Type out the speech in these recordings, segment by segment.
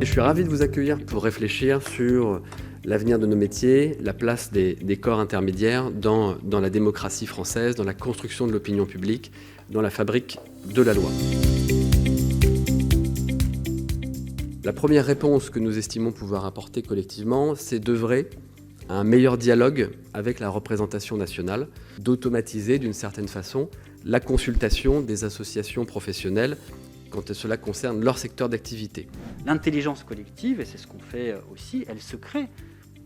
Je suis ravi de vous accueillir pour réfléchir sur l'avenir de nos métiers, la place des corps intermédiaires dans la démocratie française, dans la construction de l'opinion publique, dans la fabrique de la loi. La première réponse que nous estimons pouvoir apporter collectivement, c'est d'œuvrer à un meilleur dialogue avec la représentation nationale, d'automatiser d'une certaine façon la consultation des associations professionnelles quand cela concerne leur secteur d'activité. L'intelligence collective, et c'est ce qu'on fait aussi, elle se crée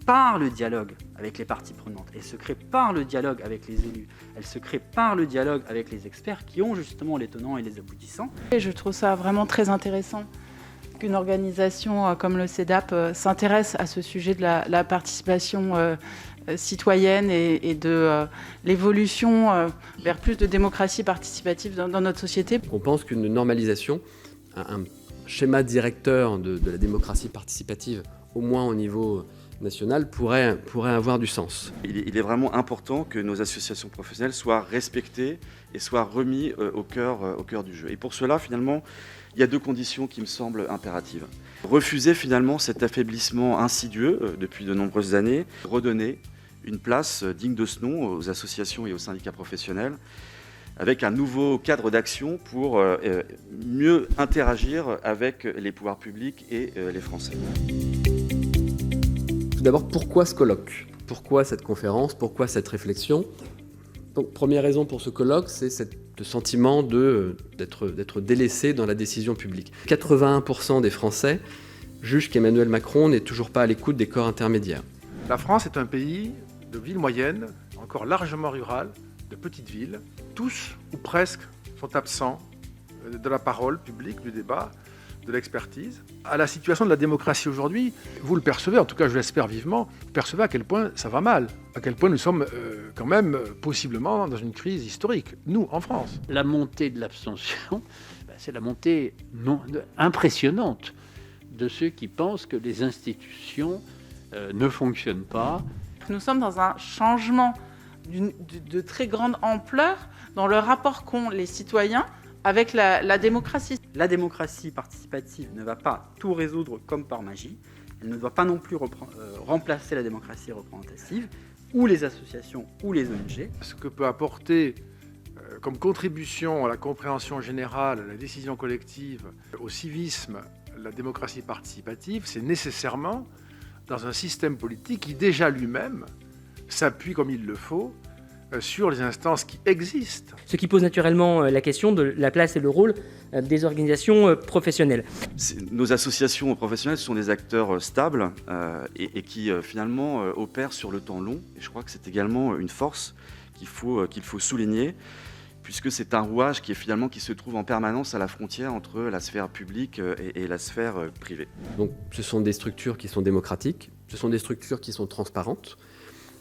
par le dialogue avec les parties prenantes, elle se crée par le dialogue avec les élus, elle se crée par le dialogue avec les experts qui ont justement les tenants et les aboutissants. Et je trouve ça vraiment très intéressant qu'une organisation comme le CEDAP s'intéresse à ce sujet de la participation citoyenne et de l'évolution vers plus de démocratie participative dans notre société. On pense qu'une normalisation, un schéma directeur de la démocratie participative, au moins au niveau national, pourrait avoir du sens. Il est vraiment important que nos associations professionnelles soient respectées et soient remises au cœur du jeu. Et pour cela, finalement, il y a deux conditions qui me semblent impératives. Refuser finalement cet affaiblissement insidieux depuis de nombreuses années, redonner une place digne de ce nom aux associations et aux syndicats professionnels, avec un nouveau cadre d'action pour mieux interagir avec les pouvoirs publics et les Français. Tout d'abord, pourquoi ce colloque ? Pourquoi cette conférence ? Pourquoi cette réflexion ? Donc, première raison pour ce colloque, c'est ce sentiment d'être délaissé dans la décision publique. 81% des Français jugent qu'Emmanuel Macron n'est toujours pas à l'écoute des corps intermédiaires. La France est un pays de villes moyennes, encore largement rurales, de petites villes. Tous, ou presque, sont absents de la parole publique, du débat, de l'expertise. À la situation de la démocratie aujourd'hui, vous le percevez, en tout cas je l'espère vivement, vous percevez à quel point ça va mal, à quel point nous sommes quand même possiblement dans une crise historique, nous, en France. La montée de l'abstention, c'est la montée impressionnante de ceux qui pensent que les institutions ne fonctionnent pas. Nous sommes dans un changement de très grande ampleur dans le rapport qu'ont les citoyens avec la démocratie. La démocratie participative ne va pas tout résoudre comme par magie. Elle ne doit pas non plus remplacer la démocratie représentative, ou les associations, ou les ONG. Ce que peut apporter comme contribution à la compréhension générale, à la décision collective, au civisme, la démocratie participative, c'est nécessairement dans un système politique qui déjà lui-même s'appuie comme il le faut sur les instances qui existent. Ce qui pose naturellement la question de la place et le rôle des organisations professionnelles. Nos associations professionnelles sont des acteurs stables et qui finalement opèrent sur le temps long. Et je crois que c'est également une force qu'il faut souligner, puisque c'est un rouage qui se trouve en permanence à la frontière entre la sphère publique et la sphère privée. Donc ce sont des structures qui sont démocratiques, ce sont des structures qui sont transparentes,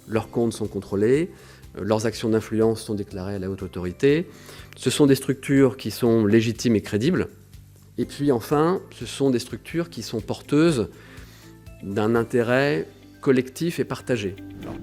leurs comptes sont contrôlés, leurs actions d'influence sont déclarées à la haute autorité. Ce sont des structures qui sont légitimes et crédibles. Et puis enfin, ce sont des structures qui sont porteuses d'un intérêt collectif et partagé. Alors,